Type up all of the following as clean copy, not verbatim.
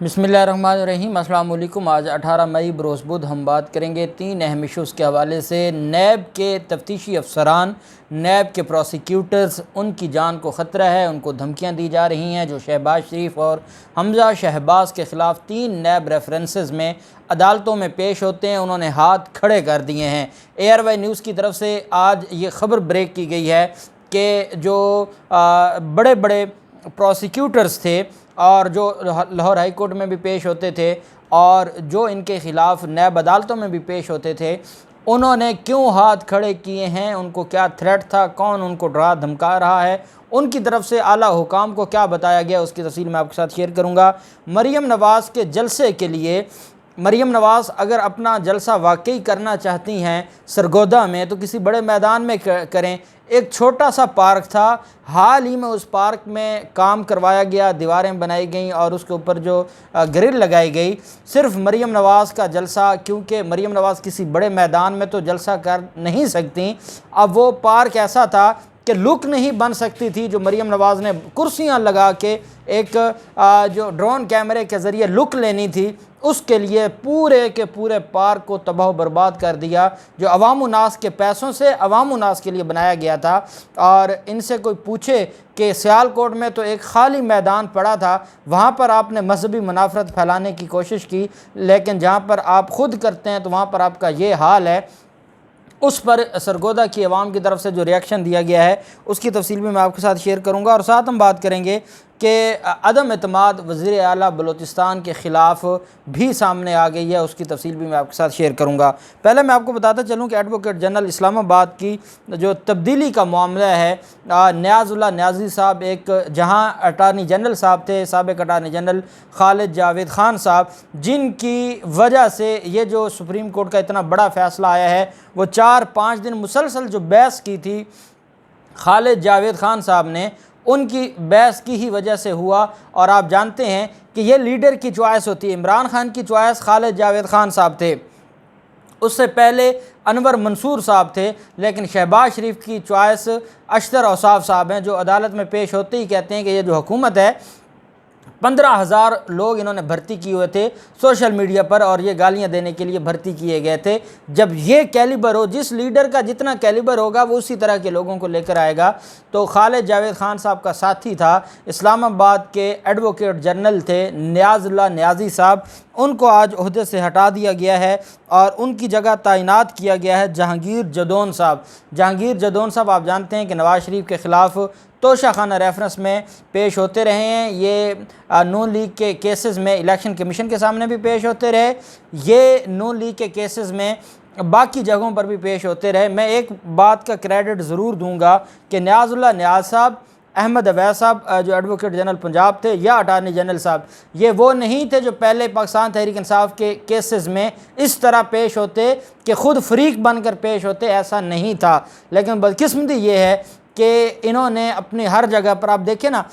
बिस्मिल्लाहिर्रहमानिर्रहीम। अस्सलाम वालेकुम। आज 18 मई बरोज़ हम बात करेंगे 3 अहम इशूज़ के हवाले से। नैब के तफ्तीशी अफसरान, नैब के प्रोसिक्यूटर्स, उनकी जान को ख़तरा है, उनको धमकियां दी जा रही हैं। जो शहबाज शरीफ और हमज़ा शहबाज के ख़िलाफ़ 3 नैब रेफरेंसेस में अदालतों में पेश होते हैं, उन्होंने हाथ खड़े कर दिए हैं। ARY न्यूज़ की तरफ से आज ये ख़बर ब्रेक की गई है कि जो बड़े बड़े प्रोसिक्यूटर्स थे और जो लाहौर हाई कोर्ट में भी पेश होते थे और जो इनके ख़िलाफ़ नैब अदालतों में भी पेश होते थे, उन्होंने क्यों हाथ खड़े किए हैं, उनको क्या थ्रेट था, कौन उनको डरा धमका रहा है, उनकी तरफ से आला हुकाम को क्या बताया गया, उसकी तफसील मैं आपके साथ शेयर करूँगा। मरीम नवाज़ के जलसे के लिए, मरीम नवाज़ अगर अपना जलसा वाकई करना चाहती हैं सरगोदा में तो किसी बड़े मैदान में करें। एक छोटा सा पार्क था, हाल ही में उस पार्क में काम करवाया गया, दीवारें बनाई गई और उसके ऊपर जो ग्रिल लगाई गई। सिर्फ मरीम नवाज़ का जलसा, क्योंकि मरीम नवाज़ किसी बड़े मैदान में तो जलसा कर नहीं सकती, अब वो पार्क ऐसा था कि लुक नहीं बन सकती थी। जो मरीम नवाज़ ने कुर्सियां लगा के एक जो ड्रोन कैमरे के ज़रिए लुक लेनी थी, उसके लिए पूरे के पूरे पार्क को तबाह बर्बाद कर दिया, जो अवाम उन्नास के पैसों से अवाम उन्नास के लिए बनाया गया था। और इनसे कोई पूछे कि सियालकोट में तो एक खाली मैदान पड़ा था, वहाँ पर आपने मजहबी मुनाफरत फैलाने की कोशिश की, लेकिन जहाँ पर आप ख़ुद करते हैं तो वहाँ पर आपका ये हाल है। उस पर सरगोदा की आवाम की तरफ से जो रिएक्शन दिया गया है उसकी तफसील भी मैं आपके साथ शेयर करूँगा। और साथ हम बात करेंगे कि अदम एतमाद वज़ीर आला बलूचिस्तान के ख़िलाफ़ भी सामने आ गई है, उसकी तफसील भी मैं आपके साथ शेयर करूँगा। पहले मैं आपको बताता चलूँ कि एडवोकेट जनरल इस्लामाबाद की जो तब्दीली का मामला है, न्याज़ुल्लाह न्याज़ी साहब, एक जहाँ अटारनी जनरल साहब थे, साबिक़ अटारनी जनरल खालिद जावेद ख़ान साहब, जिनकी वजह से ये जो सुप्रीम कोर्ट का इतना बड़ा फ़ैसला आया है, वो 4-5 दिन मुसलसल जो बहस की थी खालिद जावेद ख़ान साहब ने, उनकी बहस की ही वजह से हुआ। और आप जानते हैं कि ये लीडर की चॉइस होती है। इमरान खान की चॉइस खालिद जावेद ख़ान साहब थे, उससे पहले अनवर मंसूर साहब थे, लेकिन शहबाज शरीफ की चॉइस अशतर औसाफ साहब हैं, जो अदालत में पेश होते ही कहते हैं कि ये जो हुकूमत है, 15,000 लोग इन्होंने भर्ती किए हुए थे सोशल मीडिया पर और ये गालियां देने के लिए भर्ती किए गए थे। जब ये कैलिबर हो, जिस लीडर का जितना कैलिबर होगा वो उसी तरह के लोगों को लेकर आएगा। तो खालिद जावेद ख़ान साहब का साथी था, इस्लामाबाद के एडवोकेट जनरल थे न्याज़ुल्लाह न्याज़ी साहब, उनको आज ओहदे से हटा दिया गया है और उनकी जगह तैनात किया गया है जहांगीर जदौन साहब। जहांगीर जदौन साहब आप जानते हैं कि नवाज़ शरीफ के ख़िलाफ़ तोशाखाना रेफरेंस में पेश होते रहे हैं। ये नून लीग के केसेस में इलेक्शन कमीशन के सामने भी पेश होते रहे, ये नून लीग के केसेस में बाकी जगहों पर भी पेश होते रहे। मैं एक बात का क्रेडिट ज़रूर दूंगा कि न्याज़ुल्लाह न्याज़ साहब, अहमद अवैस साहब जो एडवोकेट जनरल पंजाब थे, या अटारनी जनरल साहब, ये वो नहीं थे जो पहले पाकिस्तान तहरीक इंसाफ के केसेस में इस तरह पेश होते कि ख़ुद फरीक बनकर पेश होते, ऐसा नहीं था। लेकिन बदकिस्मती ये है कि इन्होंने अपनी हर जगह पर, आप देखिए ना,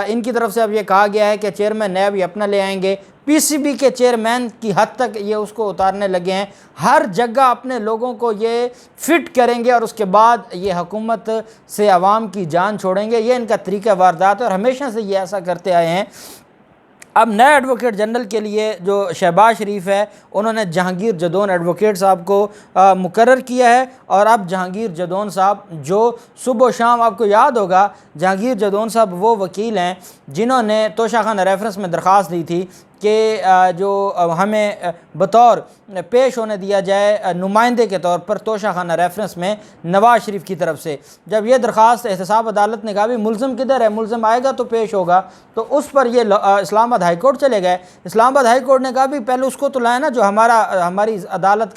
इनकी तरफ से अब ये कहा गया है कि चेयरमैन नैब ये अपना ले आएंगे, PCB के चेयरमैन की हद तक ये उसको उतारने लगे हैं। हर जगह अपने लोगों को ये फिट करेंगे और उसके बाद ये हुकूमत से आवाम की जान छोड़ेंगे। ये इनका तरीका वारदात है और हमेशा से ये ऐसा करते आए हैं। अब नए एडवोकेट जनरल के लिए जो शहबाज शरीफ है, उन्होंने जहांगीर जदौन एडवोकेट साहब को मुकर्रर किया है। और अब जहांगीर जदौन साहब, जो सुबह शाम, आपको याद होगा, जहांगीर जदौन साहब वो वकील हैं जिन्होंने तोशाखाना रेफरेंस में दरख्वास्त दी थी कि जो हमें बतौर पेश होने दिया जाए नुमाइंदे के तौर पर तोशाखाना रेफरेंस में नवाज़ शरीफ की तरफ से। जब ये दरख्वास्त एहतसाब अदालत ने कहा भी मुल्ज़िम किधर है, मुल्ज़िम आएगा तो पेश होगा, तो उस पर ये इस्लामाबाद हाई कोर्ट चले गए। इस्लामाबाद हाई कोर्ट ने कहा भी पहले उसको तो लाए ना जो हमारी अदालत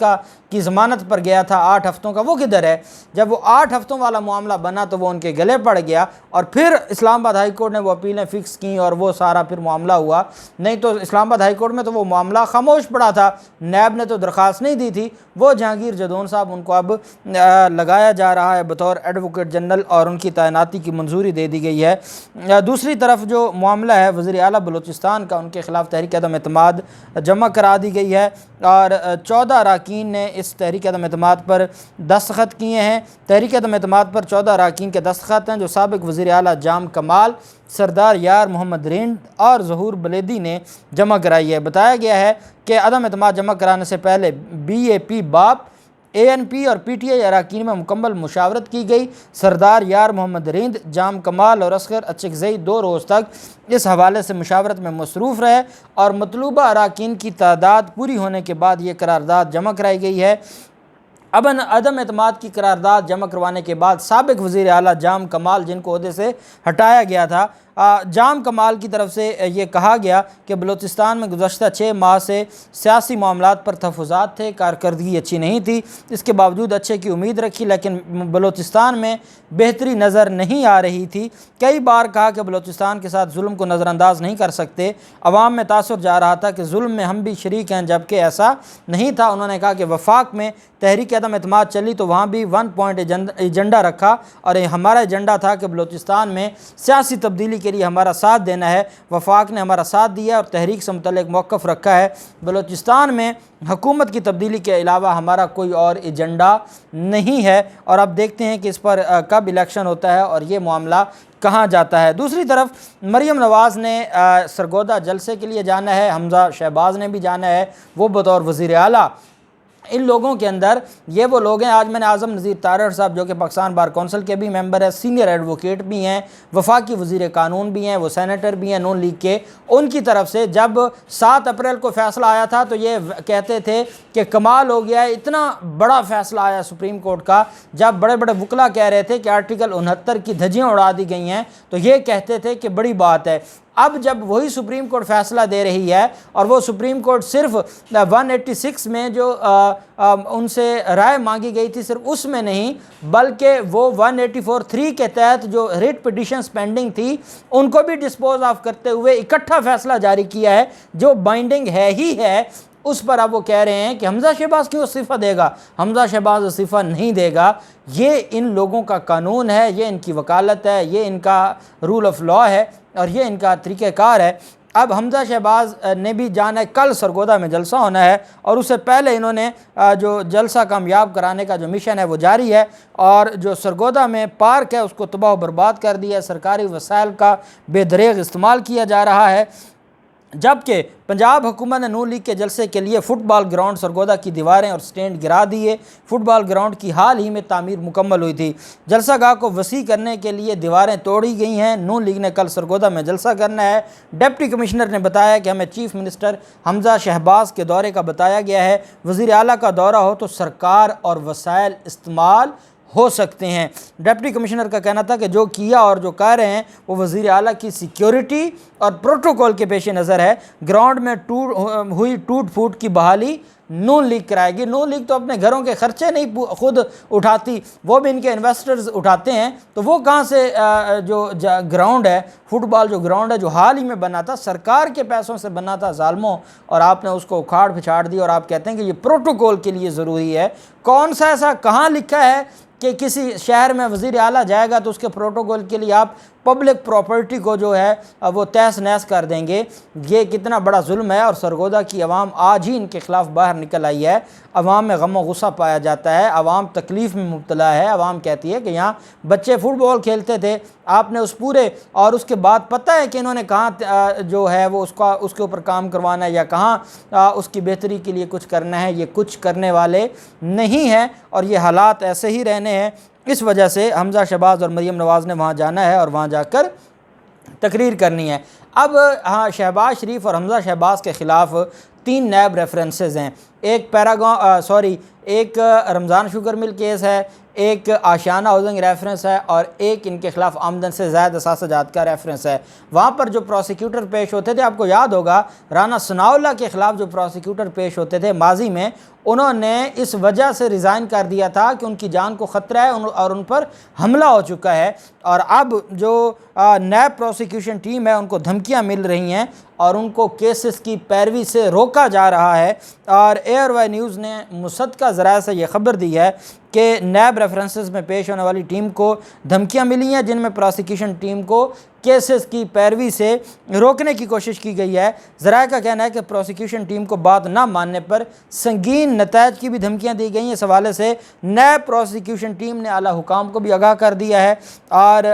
की ज़मानत पर गया था 8 हफ्तों का, वो किधर है। जब वो 8 हफ्तों वाला मामला बना तो वो उनके गले पड़ गया और फिर इस्लामाबाद हाई कोर्ट ने वो अपीलें फ़िक्स की और वो सारा फिर मामला हुआ। नहीं तो इस्लामाबाद हाई कोर्ट में तो वो मामला खामोश पड़ा था, नैब ने तो दरख्वास्त नहीं दी थी। वो जहांगीर जदौन साहब, उनको अब लगाया जा रहा है बतौर एडवोकेट जनरल और उनकी तैनाती की मंजूरी दे दी गई है। दूसरी तरफ जो मामला है वज़ीर आला बलूचिस्तान का, उनके ख़िलाफ़ तहरीक अदम एतमाद जमा करा दी गई है और 14 अरकान ने इस तहरीक अदम एतमाद पर दस्तखत किए हैं। तहरीक अदम एतमाद पर 14 अरकान के दस्तखत हैं जो साबिक़ वज़ीर आला जाम कमाल, सरदार यार मोहम्मद रिंद और ज़हूर बलेदी ने जमा कराई है। बताया गया है कि अदम एतमाद जमा कराने से पहले BAP बाप, ANP और PTI अरकान में मुकम्मल मुशावरत की गई। सरदार यार मोहम्मद रिंद, जाम कमाल और असगर अचकज़ई 2 रोज़ तक इस हवाले से मुशावरत में मसरूफ़ रहे और मतलूबा अरकान की तादाद पूरी होने के बाद ये करारदाद जमा कराई गई है। अब अदम एतमाद की करारदाद जमा करवाने के बाद साबिक़ वज़ीर आला जाम कमाल, जिनको ओहदे से हटाया गया था, जाम कमाल की तरफ से ये कहा गया कि बलूचिस्तान में गुज़श्ता 6 माह से सियासी मामलात पर तहफ़्फ़ुज़ात थे, कारकर्दगी अच्छी नहीं थी। इसके बावजूद अच्छे की उम्मीद रखी, लेकिन बलूचिस्तान में बेहतरी नज़र नहीं आ रही थी। कई बार कहा कि बलूचिस्तान के साथ जुल्म को नज़रअंदाज नहीं कर सकते। अवाम में तासुर जा रहा था कि जुल्म में हम भी शरीक हैं, जबकि ऐसा नहीं था। उन्होंने कहा कि वफाक में तहरीक अदम एतमाद चली तो वहाँ भी 1 पॉइंट एजेंडा रखा और हमारा एजेंडा था कि बलूचिस्तान में सियासी तब्दीली के लिए हमारा साथ देना है। वफाक ने हमारा साथ दिया और तहरीक से मुतल्लिक़ मौक़िफ़ रखा है। बलूचिस्तान में हुकूमत की तब्दीली के अलावा हमारा कोई और एजेंडा नहीं है और अब देखते हैं कि इस पर कब इलेक्शन होता है और ये मामला कहाँ जाता है। दूसरी तरफ मरीम नवाज़ ने सरगोदा जलसे के लिए जाना है, हमज़ा शहबाज ने भी जाना है, वो बतौर वज़ीर आला। इन लोगों के अंदर ये वो लोग हैं, आज मैंने आज़म नज़ीर तारड़ साहब जो कि पाकिस्तान बार कौंसिल के भी मेंबर है, सीनियर एडवोकेट भी हैं, वफाकी वज़ीर कानून भी हैं, वो सेनेटर भी हैं नून लीग के, उनकी तरफ से जब 7 अप्रैल को फ़ैसला आया था तो ये कहते थे कि कमाल हो गया है, इतना बड़ा फ़ैसला आया सुप्रीम कोर्ट का। जब बड़े बड़े वकला कह रहे थे कि आर्टिकल 69 की धज्जियाँ उड़ा दी गई हैं तो ये कहते थे कि बड़ी बात है। अब जब वही सुप्रीम कोर्ट फ़ैसला दे रही है और वो सुप्रीम कोर्ट सिर्फ 186 में जो उनसे राय मांगी गई थी सिर्फ उसमें नहीं, बल्कि वो 184(3) के तहत जो रिट पिटिशंस पेंडिंग थी उनको भी डिस्पोज ऑफ करते हुए इकट्ठा फ़ैसला जारी किया है जो बाइंडिंग है ही है। उस पर अब वो कह रहे हैं कि हमज़ा शहबाज क्यों इस्तीफ़ा देगा, हमज़ा शहबाज इस्तीफ़ा नहीं देगा। ये इन लोगों का कानून है, ये इनकी वकालत है, ये इनका रूल ऑफ लॉ है और ये इनका तरीक़ाकार है। अब हमज़ा शहबाज ने भी जाना है, कल सरगोदा में जलसा होना है और उससे पहले इन्होंने जो जलसा कामयाब कराने का जो मिशन है वो जारी है और जो सरगोदा में पार्क है उसको तबाह बर्बाद कर दिया है। सरकारी वसाइल का बेदरेग इस्तेमाल किया जा रहा है, जबकि पंजाब हुकूमत ने नून लीग के जलसे के लिए फ़ुटबॉल ग्राउंड सरगोदा की दीवारें और स्टैंड गिरा दिए। फ़ुटबॉल ग्राउंड की हाल ही में तामीर मुकम्मल हुई थी। जलसा गाह को वसी करने के लिए दीवारें तोड़ी गई हैं। नून लीग ने कल सरगोदा में जलसा करना है। डिप्टी कमिश्नर ने बताया कि हमें चीफ मिनिस्टर हमज़ा शहबाज के दौरे का बताया गया है। वज़ीर आला का दौरा हो तो सरकार और वसाइल इस्तेमाल हो सकते हैं। डिप्टी कमिश्नर का कहना था कि जो किया और जो कर रहे हैं वो वज़ीर आला की सिक्योरिटी और प्रोटोकॉल के पेश नज़र है। ग्राउंड में हुई टूट फूट की बहाली नून लीग कराएगी। नून लीग तो अपने घरों के खर्चे नहीं खुद उठाती, वो भी इनके इन्वेस्टर्स उठाते हैं, तो वो कहाँ से जो ग्राउंड है, फुटबॉल जो ग्राउंड है जो हाल ही में बना था, सरकार के पैसों से बना था ज़ालमों, और आपने उसको उखाड़ पिछाड़ दिया और आप कहते हैं कि ये प्रोटोकॉल के लिए ज़रूरी है। कौन सा ऐसा कहाँ लिखा है कि किसी शहर में वज़ीर आला जाएगा तो उसके प्रोटोकॉल के लिए आप पब्लिक प्रॉपर्टी को जो है वो तहस नहस कर देंगे? ये कितना बड़ा जुल्म है। और सरगोदा की आवाम आज ही इनके ख़िलाफ़ बाहर निकल आई है। आवाम में गम व गुस्सा पाया जाता है, आवाम तकलीफ़ में मुब्तला है। आवाम कहती है कि यहाँ बच्चे फुटबॉल खेलते थे, आपने उस पूरे और उसके बाद पता है कि इन्होंने कहाँ जो है वो उसके ऊपर काम करवाना है या कहाँ उसकी बेहतरी के लिए कुछ करना है। ये कुछ करने वाले नहीं हैं और ये हालात ऐसे ही रहने हैं। इस वजह से हमज़ा शहबाज और मरीम नवाज़ ने वहाँ जाना है और वहाँ जाकर तकरीर करनी है। अब हाँ, शहबाज शरीफ और हमज़ा शहबाज के ख़िलाफ़ 3 नैब रेफरेंसेस हैं। एक रमज़ान शुगर मिल केस है, एक आशियाना हाउसिंग रेफरेंस है और एक इनके ख़िलाफ़ आमदन से ज़्यादा असासाजात का रेफरेंस है। वहाँ पर जो प्रोसिक्यूटर पेश होते थे, आपको याद होगा राना सनाउल्लाह के ख़िलाफ़ जो प्रोसिक्यूटर पेश होते थे माजी में, उन्होंने इस वजह से रिज़ाइन कर दिया था कि उनकी जान को ख़तरा है और उन पर हमला हो चुका है। और अब जो नैब प्रोसिक्यूशन टीम है उनको धमकियाँ मिल रही हैं और उनको केसेस की पैरवी से रोका जा रहा है। और ARY न्यूज़ ने मुसद्दक़ा ज़राए से ये ख़बर दी है कि नैब रेफरेंसेस में पेश होने वाली टीम को धमकियां मिली हैं जिनमें प्रोसिक्यूशन टीम को केसेस की पैरवी से रोकने की कोशिश की गई है। ज़राए का कहना है कि प्रोसिक्यूशन टीम को बात ना मानने पर संगीन नतायज की भी धमकियां दी गई हैं। इस हवाले से नैब प्रोसिक्यूशन टीम ने आला हुकाम को भी आगाह कर दिया है और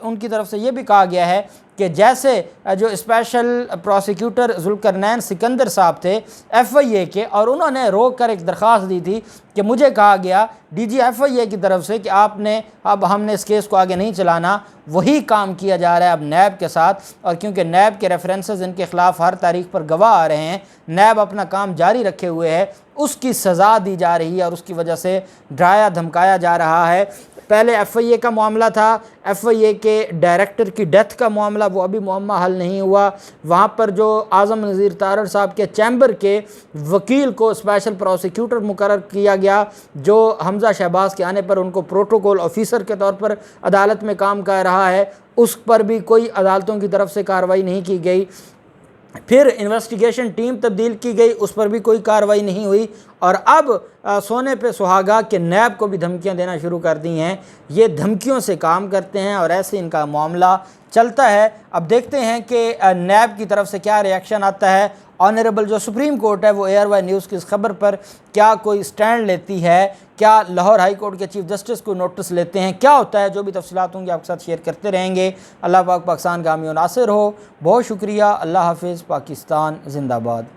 उनकी तरफ से ये भी कहा गया है कि जैसे जो स्पेशल प्रोसिक्यूटर जुल्करनैन सिकंदर साहब थे FIA के, और उन्होंने रोक कर एक दरख्वास्त दी थी कि मुझे कहा गया DG FIA की तरफ से कि अब हमने इस केस को आगे नहीं चलाना, वही काम किया जा रहा है अब नैब के साथ। और क्योंकि नैब के रेफरेंसेस इनके ख़िलाफ़ हर तारीख पर गवाह आ रहे हैं, नैब अपना काम जारी रखे हुए है, उसकी सज़ा दी जा रही है और उसकी वजह से डराया धमकाया जा रहा है। पहले FIA का मामला था, FIA के डायरेक्टर की डेथ का मामला, वो अभी मुअम्मा हल नहीं हुआ। वहाँ पर जो आज़म नज़ीर तारड़ साहब के चैम्बर के वकील को स्पेशल प्रोसिक्यूटर मुकर्रर किया गया, जो हमज़ा शहबाज के आने पर उनको प्रोटोकॉल ऑफिसर के तौर पर अदालत में काम कर रहा है, उस पर भी कोई अदालतों की तरफ से कार्रवाई नहीं की गई। फिर इन्वेस्टिगेशन टीम तब्दील की गई, उस पर भी कोई कार्रवाई नहीं हुई। और अब सोने पे सुहागा के नैब को भी धमकियां देना शुरू कर दी हैं। ये धमकियों से काम करते हैं और ऐसे इनका मामला चलता है। अब देखते हैं कि नैब की तरफ से क्या रिएक्शन आता है। ऑनरेबल जो सुप्रीम कोर्ट है वो ARY न्यूज़ की इस खबर पर क्या कोई स्टैंड लेती है, क्या लाहौर हाई कोर्ट के चीफ जस्टिस को नोटिस लेते हैं, क्या होता है, जो भी तफसीलात होंगी आपके साथ शेयर करते रहेंगे। अल्लाह पाक पाकिस्तान का हामी नासिर हो। बहुत शुक्रिया। अल्लाह हाफिज़। पाकिस्तान जिंदाबाद।